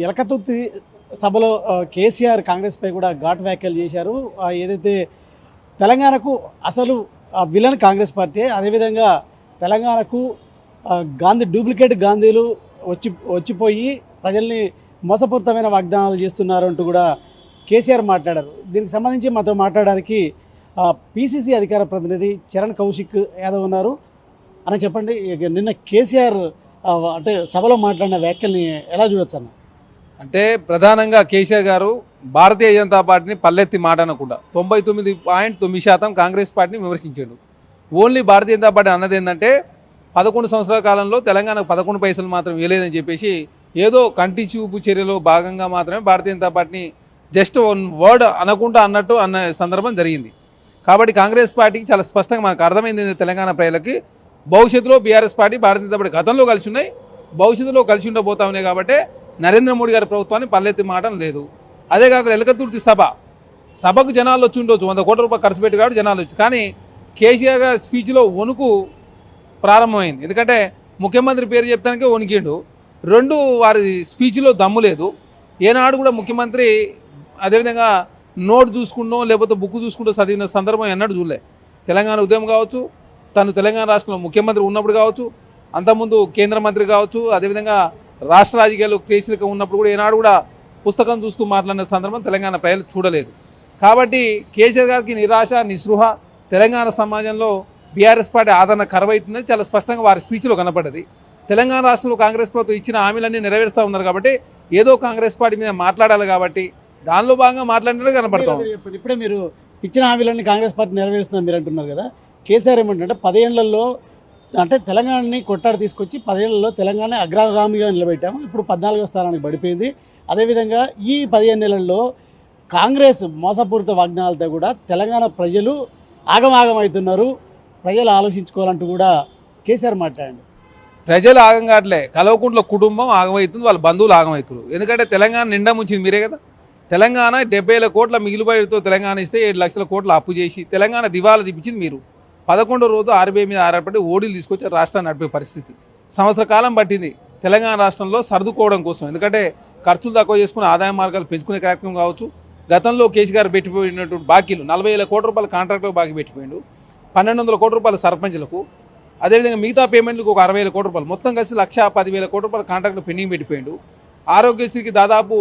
ఎలకతుర్తి సభలో కేసీఆర్ కాంగ్రెస్పై కూడా ఘాటు వ్యాఖ్యలు చేశారు. ఏదైతే తెలంగాణకు అసలు విలన్ కాంగ్రెస్ పార్టీ, అదేవిధంగా తెలంగాణకు గాంధీ డూప్లికేట్ గాంధీలు వచ్చిపోయి ప్రజల్ని మోసపూరితమైన వాగ్దానాలు చేస్తున్నారు అంటూ కూడా కేసీఆర్ మాట్లాడారు. దీనికి సంబంధించి మాతో మాట్లాడడానికి పిసిసి అధికార ప్రతినిధి చరణ్ కౌశిక్ యాదవ్ ఉన్నారు. అని చెప్పండి, నిన్న కేసీఆర్ అంటే సభలో మాట్లాడిన వ్యాఖ్యల్ని ఎలా చూడొచ్చు అన్న? అంటే ప్రధానంగా కేసీఆర్ గారు భారతీయ జనతా పార్టీని పల్లెత్తి మాట అనకుండా 99.9% కాంగ్రెస్ పార్టీని విమర్శించాడు. ఓన్లీ భారతీయ జనతా పార్టీ అన్నది ఏంటంటే 11 సంవత్సరాల కాలంలో తెలంగాణకు 11 పైసలు మాత్రం ఇవ్వలేదని చెప్పేసి ఏదో కంటి చూపు చర్యలో భాగంగా మాత్రమే భారతీయ జనతా పార్టీని జస్ట్ వన్ వర్డ్ అనకుండా అన్నట్టు అన్న సందర్భం జరిగింది. కాబట్టి కాంగ్రెస్ పార్టీకి చాలా స్పష్టంగా మనకు అర్థమైంది, తెలంగాణ ప్రజలకి భవిష్యత్తులో BRS party Bharatiya Janata party గతంలో కలిసి ఉన్నాయి, భవిష్యత్తులో కలిసి ఉండబోతా ఉన్నాయి. కాబట్టి నరేంద్ర మోడీ గారి ప్రభుత్వాన్ని పల్లెత్తి మాట లేదు. అదే కాకుండా ఎలకతుర్తి సభకు జనాలు వచ్చి ఉండొచ్చు, 100 కోట్ల రూపాయలు ఖర్చు పెట్టి కాబట్టి జనాలు వచ్చి, కానీ కేసీఆర్ గారి స్పీచ్లో వణుకు ప్రారంభమైంది. ఎందుకంటే ముఖ్యమంత్రి పేరు చెప్తానికే వణికిండు. రెండు, వారి స్పీచ్లో దమ్ము లేదు. ఏనాడు కూడా ముఖ్యమంత్రి అదేవిధంగా నోట్ చూసుకుంటూ లేకపోతే బుక్ చూసుకుంటూ చదివిన సందర్భం ఎన్నడూ చూడలే. తెలంగాణ ఉద్యమం కావచ్చు, తను తెలంగాణ రాష్ట్రంలో ముఖ్యమంత్రి ఉన్నప్పుడు కావచ్చు, అంతకుముందు కేంద్ర మంత్రి కావచ్చు, అదేవిధంగా రాష్ట్ర రాజకీయాలు క్రియాశీలకంగా ఉన్నప్పుడు కూడా ఏనాడు కూడా పుస్తకం చూస్తూ మాట్లాడిన సందర్భం తెలంగాణ ప్రజలు చూడలేదు. కాబట్టి కేసీఆర్ గారికి నిరాశ నిస్పృహ, తెలంగాణ సమాజంలో బీఆర్ఎస్ పార్టీ ఆదరణ కరువైతుందని చాలా స్పష్టంగా వారి స్పీచ్లో కనపడ్డది. తెలంగాణ రాష్ట్రంలో కాంగ్రెస్ ప్రభుత్వం ఇచ్చిన హామీలన్నీ నెరవేరుస్తూ ఉన్నారు కాబట్టి ఏదో కాంగ్రెస్ పార్టీ మీద మాట్లాడాలి కాబట్టి దానిలో భాగంగా మాట్లాడినట్టు కనపడతాం. ఇప్పుడే మీరు ఇచ్చిన హామీలన్నీ కాంగ్రెస్ పార్టీ నెరవేరుస్తుందని మీరు అంటున్నారు కదా. కేసీఆర్ ఏమంటే 10 ఏళ్లలో అంటే తెలంగాణని కొట్టాడు తీసుకొచ్చి 10 ఏళ్లలో తెలంగాణ అగ్రగామిగా నిలబెట్టాము, ఇప్పుడు 14వ స్థానానికి పడిపోయింది. అదేవిధంగా ఈ 15 నెలల్లో కాంగ్రెస్ మోసపూరిత వాగ్దానాలతో కూడా తెలంగాణ ప్రజలు ఆగమాగమవుతున్నారు, ప్రజలు ఆలోచించుకోవాలంటూ కూడా కేసీఆర్ మాట్లాడండి. ప్రజలు ఆగం కావట్లే, కల్వకుంట్ల కుటుంబం ఆగమవుతుంది, వాళ్ళ బంధువులు ఆగమవుతున్నారు. ఎందుకంటే తెలంగాణ నిండా ముంచింది మీరే కదా. తెలంగాణ 70,000 కోట్ల మిగిలిబడితో తెలంగాణ ఇస్తే 7 లక్షల కోట్ల అప్పు చేసి తెలంగాణ దివాలా తీపించింది మీరు. 11వ రోజు ఆర్బీఐ మీద ఆధారపడి ఓడీలు తీసుకొచ్చి రాష్ట్రాన్ని నడిపే పరిస్థితి. సంవత్సర కాలం పట్టింది తెలంగాణ రాష్ట్రంలో సర్దుకోవడం కోసం. ఎందుకంటే ఖర్చులు తక్కువ చేసుకుని ఆదాయ మార్గాలు పెంచుకునే కార్యక్రమం కావచ్చు. గతంలో కేసీఆర్ పెట్టిపోయినటువంటి బాకీలు 40,000 కోట్ల రూపాయల కాంట్రాక్టులకు బాకీ పెట్టిపోయిండు, 1,200 కోట్ల రూపాయల సర్పంచ్లకు, అదేవిధంగా మిగతా పేమెంట్లకు ఒక 60,000 కోట్ల రూపాయలు, మొత్తం కలిసి 1,10,000 కోట్ల రూపాయల కాంట్రాక్టులు పెండింగ్ పెట్టిపోయిండు. ఆరోగ్యశ్రీకి దాదాపు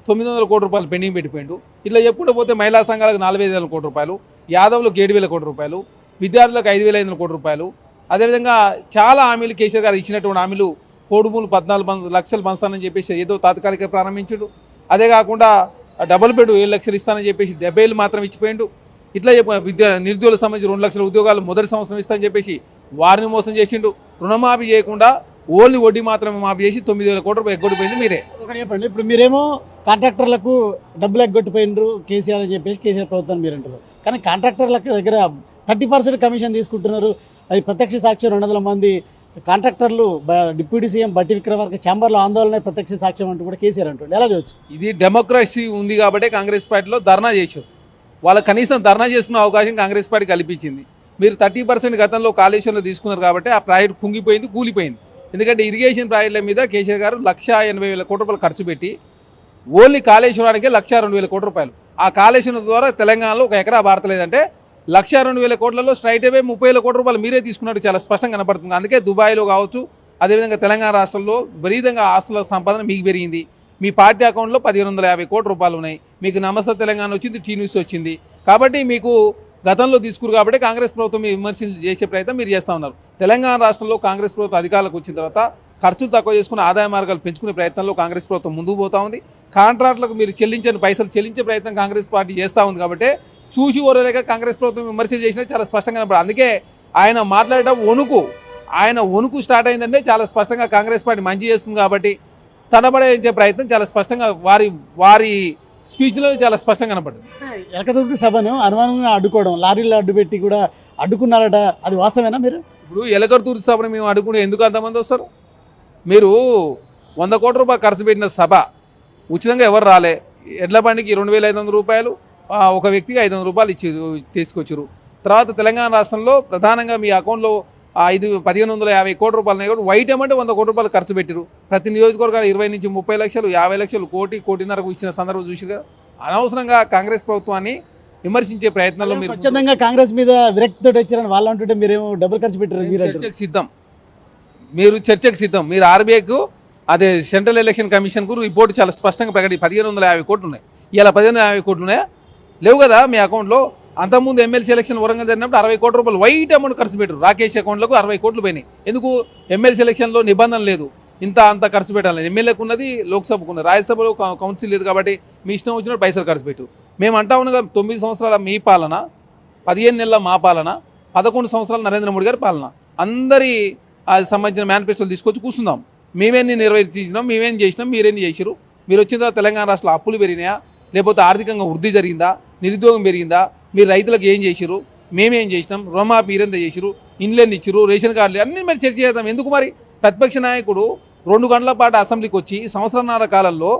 900 కోట్ల రూపాయలు పెండింగ్ పెట్టిపోయిండు. ఇట్లా చెప్పుకుంటూ పోతే మహిళా సంఘాలకు 45,000 కోట్ల రూపాయలు, యాదవులకు 7,000 కోట్ల రూపాయలు, విద్యార్థులకు 5,500 కోట్ల రూపాయలు. అదేవిధంగా చాలా హామీలు కేసీఆర్ గారు ఇచ్చినటువంటి హామీలు, కోడుమూలు 14 లక్షలు పంచుతానని చెప్పేసి ఏదో తాత్కాలిక ప్రారంభించాడు. అదే కాకుండా డబుల్ బెడ్ 7 లక్షలు ఇస్తానని చెప్పేసి 70,000 మాత్రం ఇచ్చిపోయిండు. ఇట్లా నిరుద్యోగులకు సంబంధించి 2 లక్షల ఉద్యోగాలు మొదటి సంవత్సరం ఇస్తానని చెప్పేసి వారిని మోసం చేసిండు. రుణమాఫీ చేయకుండా ఓన్లీ వడ్డీ మాత్రమే మాఫీ చేసి 9,000 కోట్ల రూపాయలు ఎగ్గొట్టిపోయింది మీరే. ఒకటి చెప్పండి, ఇప్పుడు మీరేమో కాంట్రాక్టర్లకు డబ్బులు ఎగ్గొట్టిపోయినరు కేసీఆర్ అని చెప్పేసి కేసీఆర్ ప్రభుత్వం మీరు అంటారు, కానీ కాంట్రాక్టర్లకు దగ్గర 30% కమిషన్ తీసుకుంటున్నారు. అది ప్రత్యక్ష సాక్ష్యం. 200 మంది కాంట్రాక్టర్లు డిప్యూటీ సీఎం బట్టి విక్రమార్క ఛాంబర్లో ఆందోళన ప్రత్యక్ష సాక్ష్యం అంటూ కూడా కేసీఆర్ అంటారు. ఎలా చూడొచ్చు? ఇది డెమోక్రసీ ఉంది కాబట్టి కాంగ్రెస్ పార్టీలో ధర్నా చేశారు. వాళ్ళ కనీసం ధర్నా చేసుకునే అవకాశం కాంగ్రెస్ పార్టీ కల్పించింది. మీరు 30% గతంలో కాళేశ్వరంలో తీసుకున్నారు కాబట్టి ఆ ప్రాజెక్ట్ కుంగిపోయింది, కూలిపోయింది. ఎందుకంటే ఇరిగేషన్ ప్రాజెక్టుల మీద కేసీఆర్ గారు 1,80,000 కోట్ల రూపాయలు ఖర్చు పెట్టి ఓన్లీ కాళేశ్వరానికే 1,02,000 కోట్ల రూపాయలు. ఆ కాళేశ్వరం ద్వారా తెలంగాణలో ఒక ఎకరా భారతలేదంటే 1,02,000 కోట్లలో స్ట్రైట్ అవే 30,000 కోట్ల రూపాయలు మీరే తీసుకున్నట్టు చాలా స్పష్టంగా కనపడుతుంది. అందుకే దుబాయ్లో కావచ్చు, అదేవిధంగా తెలంగాణ రాష్ట్రంలో విపరీతంగా ఆస్తుల సంపాదన మీకు పెరిగింది. మీ పార్టీ అకౌంట్లో 1,550 కోట్ల రూపాయలు ఉన్నాయి. మీకు నమస్తే తెలంగాణ వచ్చింది, టీ న్యూస్ వచ్చింది. కాబట్టి మీకు గతంలో తీసుకురు కాబట్టి కాంగ్రెస్ ప్రభుత్వం మీ విమర్శలు చేసే ప్రయత్నం మీరు చేస్తూ ఉన్నారు. తెలంగాణ రాష్ట్రంలో కాంగ్రెస్ ప్రభుత్వం అధికారులకు వచ్చిన తర్వాత ఖర్చులు తక్కువ చేసుకుని ఆదాయ మార్గాలు పెంచుకునే ప్రయత్నంలో కాంగ్రెస్ ప్రభుత్వం ముందుకు పోతా ఉంది. కాంట్రాక్టులకు మీరు చెల్లించని పైసలు చెల్లించే ప్రయత్నం కాంగ్రెస్ పార్టీ చేస్తూ ఉంది. కాబట్టి చూసి ఓరలేక కాంగ్రెస్ ప్రభుత్వం విమర్శలు చేసినా చాలా స్పష్టంగా కనపడదు. అందుకే ఆయన మాట్లాడటం వణుకు స్టార్ట్ అయిందంటే చాలా స్పష్టంగా కాంగ్రెస్ పార్టీ మంచి చేస్తుంది కాబట్టి తనబడించే ప్రయత్నం చాలా స్పష్టంగా వారి స్పీచ్లో చాలా స్పష్టంగా కనపడింది. ఎలకతుర్తి సభను అనుమానంగా అడ్డుకోవడం, లారీలో అడ్డుపెట్టి కూడా అడ్డుకున్నారట, అది వాస్తవేనా? మీరు ఇప్పుడు ఎలకతుర్తి సభను మేము అడ్డుకునే ఎందుకు అంతమంది వస్తారు? మీరు 100 కోట్ల రూపాయలు ఖర్చు పెట్టిన సభ ఉచితంగా ఎవరు రాలే. ఎడ్ల బండికి 2,500 రూపాయలు, ఒక వ్యక్తికి 500 రూపాయలు తీసుకొచ్చారు. తర్వాత తెలంగాణ రాష్ట్రంలో ప్రధానంగా మీ అకౌంట్లో 1550 కోట్ల రూపాయలు ఉన్నాయి. వైట్ ఏమంటే 100 కోట్ల రూపాయలు ఖర్చు పెట్టారు. ప్రతి నియోజకవర్గాలు 20 నుంచి 30 లక్షలు 50 లక్షలు కోటిన్నరకు ఇచ్చిన సందర్భం చూసి కదా. అనవసరంగా కాంగ్రెస్ ప్రభుత్వాన్ని విమర్శించే ప్రయత్నంలో మీరు స్వచ్ఛందంగా కాంగ్రెస్ మీద విరక్తితో వచ్చారని వాళ్ళు అంటుంటే మీరేమో డబ్బులు ఖర్చు పెట్టారు. మీరు చర్చకు సిద్ధం, చర్చకు సిద్ధం. మీరు ఆర్బీఐకు అదే సెంట్రల్ ఎలక్షన్ కమిషన్కు రిపోర్ట్ చాలా స్పష్టంగా 1550 కోట్లు ఉన్నాయి. ఇలా 1550 కోట్లు ఉన్నాయా? లేవు కదా మీ అకౌంట్లో. అంతకుముందు ఎమ్మెల్సీ ఎలక్షన్ వరంగల్ జరిగినప్పుడు 60 కోట్ల రూపాయలు వైట్ అమౌంట్ ఖర్చు పెట్టారు. రాకేష్ అకౌంట్లకు 60 కోట్లు పోయినాయి. ఎందుకు? ఎమ్మెల్సీ ఎలక్షన్లో నిబంధన లేదు, అంత ఖర్చు పెట్టాలి. ఎమ్మెల్యేకు ఉన్నది, లోక్సభకు ఉన్నది, రాజ్యసభలో కౌన్సిల్ లేదు. కాబట్టి మీ ఇష్టం వచ్చినట్టు పైసలు ఖర్చు పెట్టు. మేము అంటా ఉన్నాగా 9 సంవత్సరాల మీ పాలన, 15 నెలల మా పాలన, 11 సంవత్సరాల నరేంద్ర మోడీ గారి పాలన, అందరి అది సంబంధించిన మేనిఫెస్టోలు తీసుకొచ్చి కూర్చుందాం. మేమేన్ని నెరవేర్చినాం, మేమేం చేసినాం, మీరేం చేసిరు. మీరు వచ్చిన తర్వాత తెలంగాణ రాష్ట్రంలో అప్పులు పెరిగినాయా, లేకపోతే ఆర్థికంగా వృద్ధి జరిగిందా, నిరుద్యోగం పెరిగిందా, మీరు రైతులకు ఏం చేసిరు, మేమేం చేసినాం, రుణమాఫీ మీరెంత చేసిరు, ఇండ్లెన్ని ఇచ్చిరు, రేషన్ కార్డులు అన్నీ మరి చర్చ చేద్దాం. ఎందుకు మరి ప్రతిపక్ష నాయకుడు 2 గంటల పాటు అసెంబ్లీకి వచ్చి సంవత్సరాల కాలంలో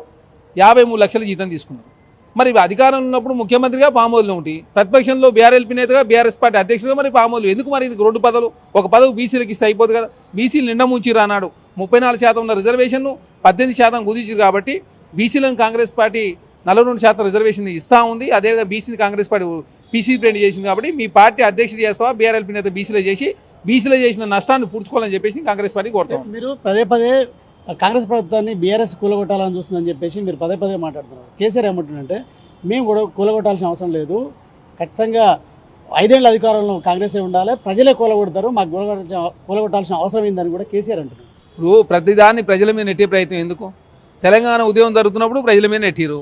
53 లక్షల జీతం తీసుకున్నారు. మరి అధికారంలో ఉన్నప్పుడు ముఖ్యమంత్రిగా పామోలు ఉండి, ప్రతిపక్షంలో బీఆర్ఎల్పీ నేతగా బీఆర్ఎస్ పార్టీ అధ్యక్షుడిగా మరి పామోలు ఎందుకు? మరి 2 పదవులు, ఒక పదవి బీసీలకు ఇస్తే అయిపోదు కదా. బీసీలు నిండా ముంచిరు అన్నాడు. 34% ఉన్న రిజర్వేషన్ను 18% కుదించారు. కాబట్టి బీసీలను కాంగ్రెస్ పార్టీ 42% రిజర్వేషన్ ఇస్తూ ఉంది. అదేవిధంగా బీసీని కాంగ్రెస్ పార్టీ పీసీ ప్రింట్ చేసింది. కాబట్టి మీ పార్టీ అధ్యక్షుడు చేస్తావా, బీఆర్ఎల్పీ నేత బీసీలో చేసిన నష్టాన్ని పూడ్చుకోవాలని చెప్పేసి కాంగ్రెస్ పార్టీ కోరుతాం. మీరు పదే కాంగ్రెస్ ప్రభుత్వాన్ని బీఆర్ఎస్ కూలగొట్టాలని చూస్తుందని చెప్పేసి మీరు పదే మాట్లాడుతున్నారు. కేసీఆర్ ఏమంటుందంటే మేము కూడా కూలగొట్టాల్సిన అవసరం లేదు, ఖచ్చితంగా 5 ఏళ్ళ అధికారంలో కాంగ్రెసే ఉండాలి, ప్రజలే కూలగొడతారు, మాకు కూలగొట్టాల్సిన అవసరం ఏందని కూడా కేసీఆర్ అంటున్నారు. ఇప్పుడు ప్రతిదాన్ని ప్రజల మీద నెట్టే ప్రయత్నం ఎందుకు? తెలంగాణ ఉద్యమం జరుగుతున్నప్పుడు ప్రజల మీద నెట్టిరు.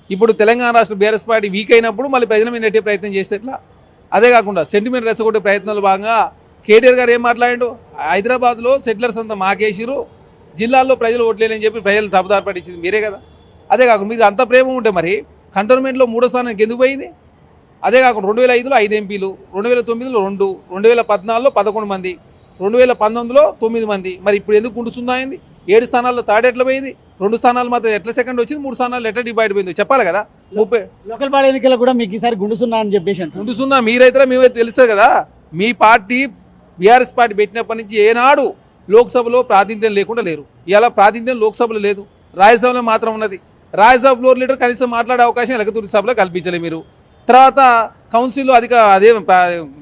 ఇప్పుడు తెలంగాణ రాష్ట్ర బీఆర్ఎస్ పార్టీ వీక్ అయినప్పుడు మళ్ళీ ప్రజల మీద నెట్టే ప్రయత్నం చేస్తే ఎట్లా? అదే కాకుండా సెంటిమెంట్ రెచ్చగొట్టే ప్రయత్నాలు భాగంగా కేటీఆర్ గారు ఏం మాట్లాడాడు? హైదరాబాద్లో సెటిలర్స్ అంతా మాకేసిరు, జిల్లాల్లో ప్రజలు ఓట్లేని చెప్పి ప్రజలు తప్పుదారి పట్టించింది మీరే కదా. అదే కాకుండా మీరు అంత ప్రేమ ఉంటే మరి కంటోన్మెంట్లో 3వ స్థానానికి ఎందుకు పోయింది? అదే కాకుండా 2005లో 5 ఎంపీలు, 2009లో 2, 2014లో 11 మంది, 2019లో 9 మంది. మరి ఇప్పుడు ఎందుకు గుండుసుందాయింది? 7 స్థానాల్లో థర్డ్ ఎట్లా పోయింది? 2 స్థానాలు మాత్రం ఎట్లా సెకండ్ వచ్చింది? 3 స్థానాలు ఎట్లా డివైడ్ పోయింది చెప్పాలి కదా. లోకల్ బాడీ ఎన్నికలు కూడా మీకు ఈసారి గుండుసున్నా అని చెప్పేసి అంటారు. గుండుసున్నా మీరైతే మేమైతే తెలుస్తుంది కదా. మీ పార్టీ బీఆర్ఎస్ పార్టీ పెట్టినప్పటి నుంచి ఏనాడు లోక్సభలో ప్రాతినిధ్యం లేకుండా లేరు. ఇలా ప్రాతినిధ్యం లోక్సభలో లేదు, రాజ్యసభలో మాత్రం ఉన్నది. రాజ్యసభ ఫ్లోర్ లీడర్ కనీసం మాట్లాడే అవకాశం ఎలకతుర్తి సభలో కల్పించలే మీరు. తర్వాత కౌన్సిల్లో అదే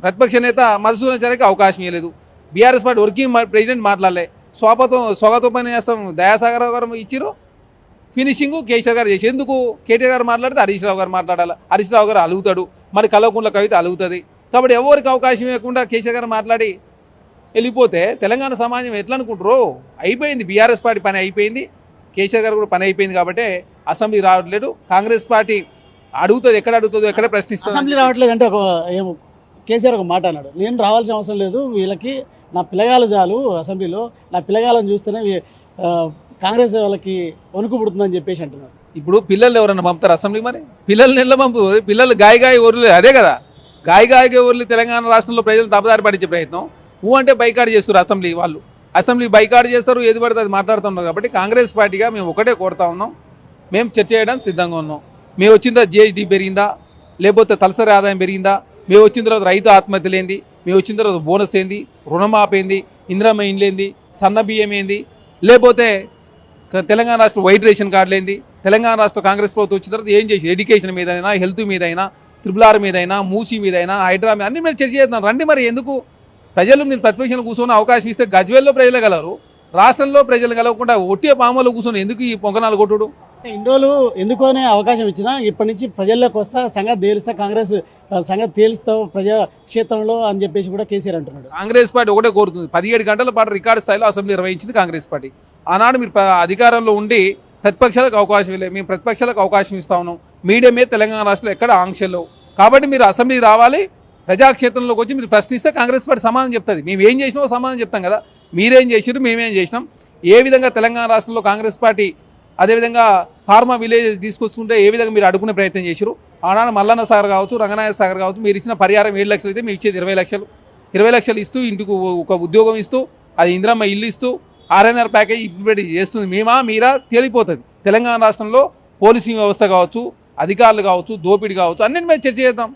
ప్రతిపక్ష నేత మధుసూదన్ చారికి అవకాశం ఇవ్వలేదు. బీఆర్ఎస్ పార్టీ వర్కింగ్ ప్రెసిడెంట్ మాట్లాడలే. స్వాగతోపన్యాసం దయాసాగర్ గారు ఇచ్చిరు, ఫినిషింగ్ కేసీఆర్ గారు చేసి. ఎందుకు? కేటీఆర్ గారు మాట్లాడితే హరీష్ రావు గారు మాట్లాడాలి, హరీష్ రావు గారు అలుగుతాడు, మరి కల్వకుంట్ల కవిత అలుగుతుంది. కాబట్టి ఎవరికి అవకాశం ఇవ్వకుండా కేసీఆర్ గారు మాట్లాడి వెళ్ళిపోతే తెలంగాణ సమాజం ఎట్లా అనుకుంటారో? అయిపోయింది, బీఆర్ఎస్ పార్టీ పని అయిపోయింది, కేసీఆర్ గారు కూడా పని అయిపోయింది. కాబట్టి అసెంబ్లీ రావట్లేదు. కాంగ్రెస్ పార్టీ అడుగుతుంది, ఎక్కడ అడుగుతుందో ఎక్కడ ప్రశ్నిస్తుంది. అసెంబ్లీ రావట్లేదు అంటే ఏమో కేసీఆర్ ఒక మాట అన్నాడు, నేను రావాల్సిన అవసరం లేదు, వీళ్ళకి నా పిల్లగాలు చాలు, అసెంబ్లీలో నా పిల్లగాలను చూస్తేనే కాంగ్రెస్ వాళ్ళకి వణుకు పుడుతుందని చెప్పేసి అంటున్నారు. ఇప్పుడు పిల్లలు ఎవరన్నా పంపుతారు అసెంబ్లీ? మరి పిల్లల్ని ఎట్లా పంపు? పిల్లలు గాయ ఊర్లు అదే కదా, గాయ ఊర్లు తెలంగాణ రాష్ట్రంలో ప్రజలు తప్పుదారి పడించే ప్రయత్నం. అంటే బైకాట్ చేస్తారు అసెంబ్లీ వాళ్ళు, అసెంబ్లీ బైకాట్ చేస్తారు, ఏది పడితే అది మాట్లాడుతున్నారు. కాబట్టి కాంగ్రెస్ పార్టీగా మేము ఒకటే కోరుతా ఉన్నాం, మేము చర్చ చేయడానికి సిద్ధంగా ఉన్నాం. మేము వచ్చిన తర్వాత జిఎస్టీ పెరిగిందా, లేకపోతే తలసరి ఆదాయం పెరిగిందా, మేము వచ్చిన తర్వాత రైతు ఆత్మహత్యలు ఏంది, మేము వచ్చిన తర్వాత బోనస్ ఏంది, రుణమాఫీ ఏంది, ఇందిరమ్మ ఇండ్లు ఏంది, సన్న బియ్యం ఏంది, లేకపోతే తెలంగాణ రాష్ట్ర వైట్ రేషన్ కార్డులు ఏంది, తెలంగాణ రాష్ట్ర కాంగ్రెస్ ప్రభుత్వం వచ్చిన తర్వాత ఏం చేసి ఎడ్యుకేషన్ మీదైనా, హెల్త్ మీదైనా, RRR మీదైనా, మూసీ మీదైనా, హైడ్రా మీద అన్ని మీరు చర్చ చేద్దాం రండి. మరి ఎందుకు ప్రజలు మీరు ప్రతిపక్షంలో కూర్చొని అవకాశం ఇస్తే గజ్వేల్లో ప్రజలు గలరు, రాష్ట్రంలో ప్రజలు కలవకుండా ఒట్టే పామలో కూర్చొని ఎందుకు ఈ పొంగనాలు కొట్టుడు? ఇన్ని రోజులు ఎందుకు అనే అవకాశం ఇచ్చినా ఇప్పటి నుంచి ప్రజల్లోకి వస్తా, సంగతి తేలిస్తా, కాంగ్రెస్ సంగతి తేలుస్తావు ప్రజా క్షేత్రంలో అని చెప్పేసి కూడా కేసీఆర్ అంటున్నాడు. కాంగ్రెస్ పార్టీ ఒకటే కోరుతుంది, 17 గంటల పాటు రికార్డు స్థాయిలో అసెంబ్లీ నిర్వహించింది కాంగ్రెస్ పార్టీ. ఆనాడు మీరు అధికారంలో ఉండి ప్రతిపక్షాలకు అవకాశం ఇవ్వలేదు, మేము ప్రతిపక్షాలకు అవకాశం ఇస్తా ఉన్నాం. మీడియా మీద తెలంగాణ రాష్ట్రంలో ఎక్కడ ఆంక్షలు. కాబట్టి మీరు అసెంబ్లీ రావాలి, ప్రజాక్షేత్రంలోకి వచ్చి మీరు ప్రశ్నిస్తే కాంగ్రెస్ పార్టీ సమాధానం చెప్తుంది. మేము ఏం చేసినామో సమాధానం చెప్తాం కదా. మీరేం చేసిరు, మేమేం చేసినాం, ఏ విధంగా తెలంగాణ రాష్ట్రంలో కాంగ్రెస్ పార్టీ అదేవిధంగా ఫార్మా విలేజెస్ తీసుకొస్తుంటే ఏ విధంగా మీరు అడుగునే ప్రయత్నం చేశారు. ఆనాడు మల్లన్న సాగర్ కావచ్చు, రంగనాయక సాగర్ కావచ్చు, మీరు ఇచ్చిన పరిహారం 7 లక్షలు అయితే మేము ఇచ్చేది 20 లక్షలు. 20 లక్షలు ఇస్తూ ఇంటికి ఒక ఉద్యోగం ఇస్తూ, అది ఇందిరమ్మ ఇల్లు ఇస్తూ, RNR ప్యాకేజ్ ఇంప్లిమెంట్ చేస్తుంది. మీరా తేలిపోతుంది. తెలంగాణ రాష్ట్రంలో పోలీసింగ్ వ్యవస్థ కావచ్చు, అధికారులు కావచ్చు, దోపిడీ కావచ్చు, అన్నింటి మీద చర్చ చేద్దాం.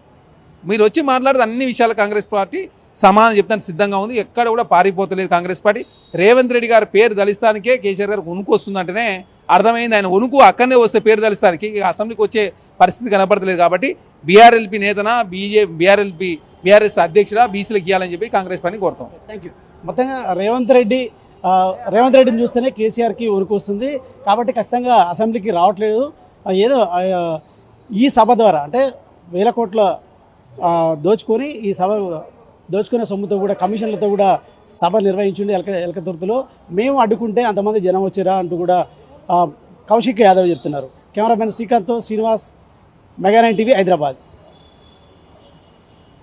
మీరు వచ్చి మాట్లాడితే అన్ని విషయాలు కాంగ్రెస్ పార్టీ సమాధానం చెప్తానికి సిద్ధంగా ఉంది. ఎక్కడ కూడా పారిపోతలేదు కాంగ్రెస్ పార్టీ. రేవంత్ రెడ్డి గారి పేరు దలిస్తానికే కేసీఆర్ గారికి వణుకు వస్తుందంటేనే అర్థమైంది. ఆయన వణుకు అక్కడనే వస్తే పేరు దలిస్తానికి అసెంబ్లీకి వచ్చే పరిస్థితి కనపడతలేదు. కాబట్టి బీఆర్ఎల్పీ నేతన బీఆర్ఎస్ అధ్యక్షుడా బీసీలకు ఇవ్వాలని చెప్పి కాంగ్రెస్ పార్టీని కోరుతాం. Thank you. మొత్తంగా రేవంత్ రెడ్డిని చూస్తేనే కేసీఆర్కి ఉనికి వస్తుంది. కాబట్టి ఖచ్చితంగా అసెంబ్లీకి రావట్లేదు. ఏదో ఈ సభ ద్వారా అంటే వేల కోట్ల దోచుకొని ఈ సభ దోచుకునే సొమ్ముతో కూడా కమిషన్లతో కూడా సభ నిర్వహించింది ఎలకతుర్తిలో. మేము అడ్డుకుంటే అంతమంది జనం వచ్చారా అంటూ కూడా కౌశిక్ యాదవ్ చెప్తున్నారు. కెమెరామెన్ శ్రీకాంత్తో శ్రీనివాస్, మెగా 9 టీవీ, హైదరాబాద్.